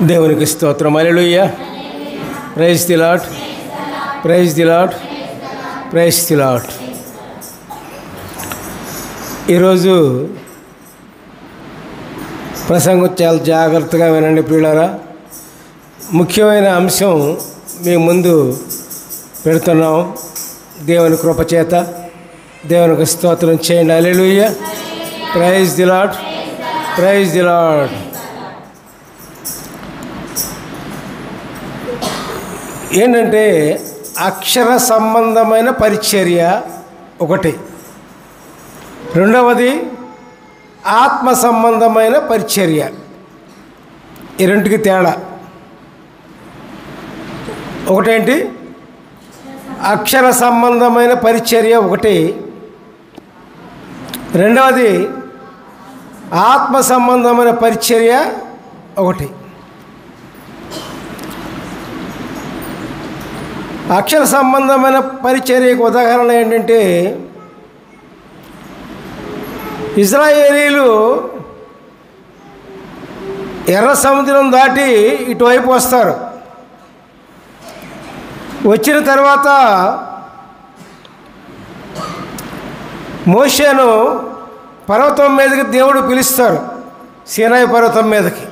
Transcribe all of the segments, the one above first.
దేవునికి స్తోత్రం. Hallelujah. Praise the lord, praise the lord, praise the lord. ఈరోజు ప్రసంగం చాలా జాగ్రత్తగా వినండి ప్రియులారా. ముఖ్యమైన అంశం మీ ముందు పెడుతున్నాం. దేవుని కృపచేత దేవునికి స్తోత్రం చేయండి. Hallelujah. Praise the lord, praise the lord. ఏంటంటే అక్షర సంబంధమైన పరిచర్య ఒకటి, రెండవది ఆత్మ సంబంధమైన పరిచర్య. ఈ రెండుకి తేడా ఒకటేంటి? అక్షర సంబంధమైన పరిచర్య ఒకటి, రెండవది ఆత్మ సంబంధమైన పరిచర్య ఒకటి. అక్షర సంబంధమైన పరిచర్యకు ఉదాహరణ ఏంటంటే, ఇజ్రాయేలీలు ఎర్ర సముద్రం దాటి ఇటువైపు వస్తారు. వచ్చిన తర్వాత మోషేను పర్వతం మీదకి దేవుడు పిలుస్తారు, సీనాయి పర్వతం మీదకి.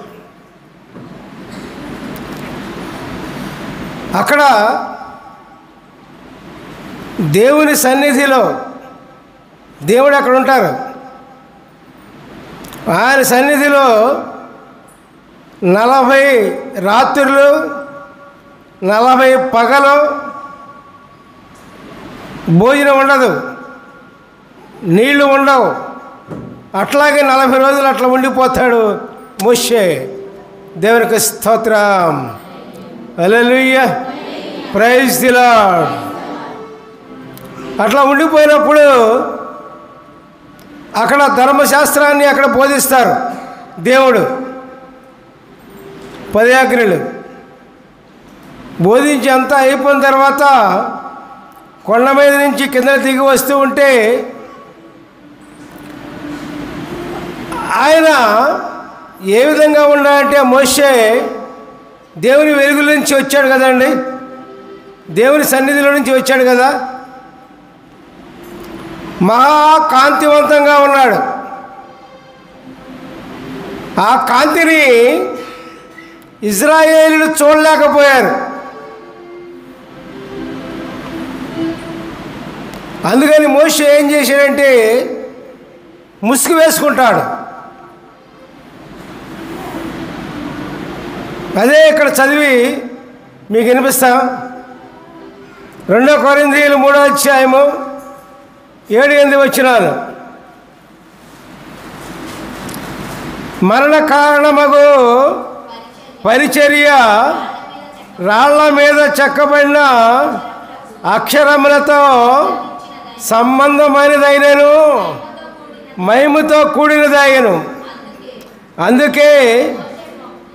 అక్కడ దేవుని సన్నిధిలో దేవుడు అక్కడ ఉంటారు. ఆయన సన్నిధిలో 40 రాత్రులు 40 పగలు భోజనం ఉండదు, నీళ్లు ఉండవు. అట్లాగే 40 రోజులు అట్లా ఉండిపోతాడు మోషే. దేవునికి స్తోత్రం. హల్లెలూయా. Praise the lord. అట్లా ఉండిపోయినప్పుడు అక్కడ ధర్మశాస్త్రాన్ని అక్కడ బోధిస్తారు దేవుడు. 10 ఆజ్ఞలు బోధించి అంతా అయిపోయిన తర్వాత కొండ మీద నుంచి కింద దిగి వస్తూ ఉంటే ఆయన ఏ విధంగా ఉండాలంటే, మోషే దేవుని వెలుగుల నుంచి వచ్చాడు కదండి, దేవుని సన్నిధిలో నుంచి వచ్చాడు కదా, మహాకాంతివంతంగా ఉన్నాడు. ఆ కాంతిని ఇజ్రాయేలీలు చూడలేకపోయారు. అందుకని మోషే ఏం చేశాడంటే ముసుగు వేసుకుంటాడు. అదే ఇక్కడ చదివి మీకు వినిపిస్తాం. 2 కొరింథీయులు 3వ అధ్యాయము 7-8 వచనాలు. మరణ కారణమగు పరిచర్య రాళ్ల మీద చెక్కబడిన అక్షరములతో సంబంధమైనదైనను మహిమతో కూడినదైనను. అందుకే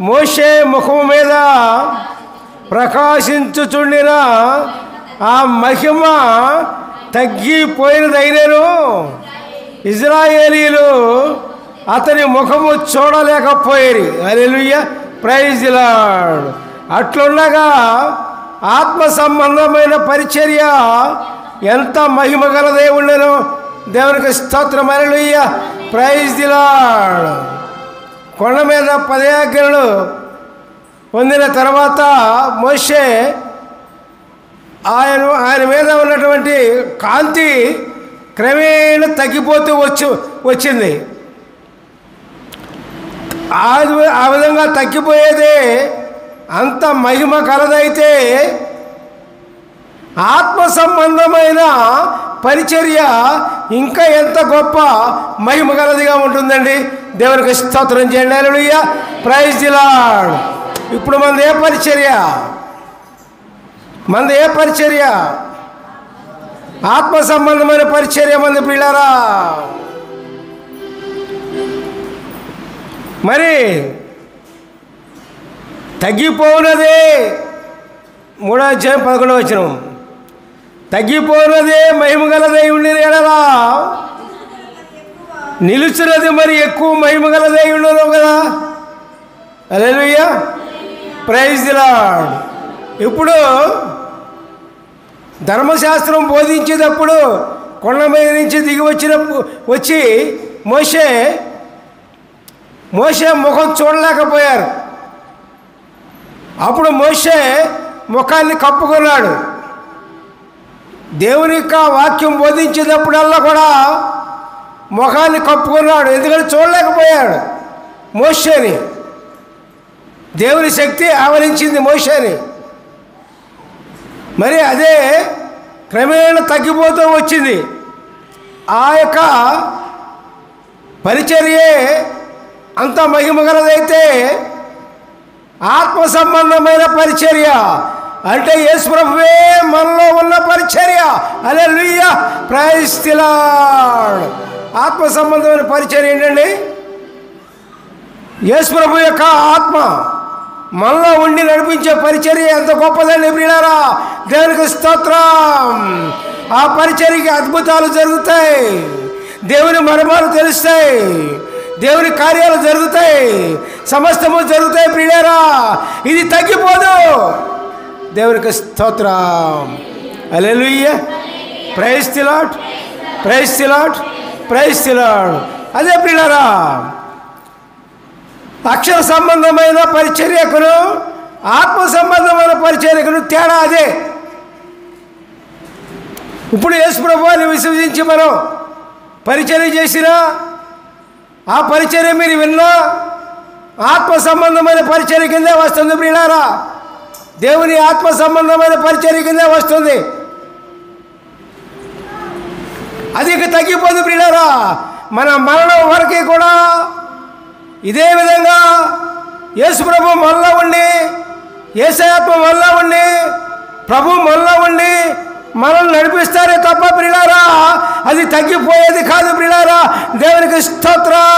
మోషే ముఖము మీద ప్రకాశించుచుండిన ఆ మహిమ తగ్గిపోయినదైనను ఇజ్రాయేలీలు అతని ముఖము చూడలేకపోయేది. హల్లెలూయా. Praise the lord. అట్లుండగా ఆత్మ సంబంధమైన పరిచర్య ఎంత మహిమ గలదే ఉండెను. దేవునికి స్తోత్రం. హల్లెలూయా. Praise the lord. కొండ మీద 10 ఆజ్ఞలు పొందిన తర్వాత మోషే ఆయన మీద ఉన్నటువంటి కాంతి క్రమేణా తగ్గిపోతూ వచ్చింది. ఆ విధంగా తగ్గిపోయేదే అంత మహిమ కలదైతే ఆత్మ సంబంధమైన పరిచర్య ఇంకా ఎంత గొప్ప మహిమ కలదిగా ఉంటుందండి. దేవునికి స్తోత్రం చేయండి. హల్లెలూయా. Praise the lord. ఇప్పుడు మనది ఏ పరిచర్య? మనది ఏ పరిచర్య? ఆత్మ సంబంధమైన పరిచర్య మంది పిల్లరా. మరి తగ్గిపోయినదే 3వ అధ్యాయం 11వ వచనం. తగ్గిపోయినదే మహిమ గలదై ఉండిన ఎడలా నిలుచున్నది మరి ఎక్కువ మహిమ గలదై ఉండదు కదా. హల్లెలూయా. Praise the lord. ఇప్పుడు ధర్మశాస్త్రం బోధించేటప్పుడు కొండ మీద నుంచి దిగి వచ్చి మోషే ముఖం చూడలేకపోయారు. అప్పుడు మోషే ముఖాన్ని కప్పుకున్నాడు. దేవుని యొక్క వాక్యం బోధించేటప్పుడల్లా కూడా ముఖాన్ని కప్పుకున్నాడు, ఎందుకంటే చూడలేకపోయాడు మోషేని. దేవుని శక్తి ఆవరించింది మోషేని. మరి అదే క్రమేణా తగ్గిపోతూ వచ్చింది. ఆ యొక్క పరిచర్యే అంత మహిమగలదైతే ఆత్మ సంబంధమైన పరిచర్య అంటే యేసు ప్రభువే మనలో ఉన్న పరిచర్య. హల్లెలూయా, ప్రైజ్ ది లార్డ్. ఆత్మ సంబంధమైన పరిచర్య ఏంటండి? యేసు ప్రభు యొక్క ఆత్మ మనలో ఉండి నడిపించే పరిచర్య ఎంత గొప్పదండి ప్రియులారా. దేవునికి స్తోత్రం. ఆ పరిచర్యకి అద్భుతాలు జరుగుతాయి, దేవుని మర్మాలు తెలుస్తాయి, దేవుని కార్యాలు జరుగుతాయి, సమస్తము జరుగుతాయి ప్రియులారా. ఇది తగ్గిపోదు. దేవునికి స్తోత్రం. Hallelujah, praise the lord, praise the lord, praise the lord. అదే ప్రియులారా, అక్షర సంబంధమైన పరిచర్యకును ఆత్మ సంబంధమైన పరిచర్యకును తేడా అదే. ఇప్పుడు యేసు ప్రభువుని విశ్వసించి మనం పరిచర్య చేసినా, ఆ పరిచర్య మీరు విన్నా ఆత్మ సంబంధమైన పరిచర్య కిందే వస్తుంది ప్రియులారా. దేవుని ఆత్మ సంబంధమైన పరిచర్య కిందే వస్తుంది. అది ఇక తగ్గిపోదు ప్రియులారా. మన మరణం వరకు కూడా ఇదే విధంగా యేసు ప్రభు మనలో ఉండి, యేసయ్యాత్మ మనలో ఉండి, ప్రభు మనలో ఉండి మనల్ని నడిపిస్తారే తప్ప ప్రియులారా అది తగ్గిపోయేది కాదు ప్రియులారా. దేవునికి స్తోత్రం.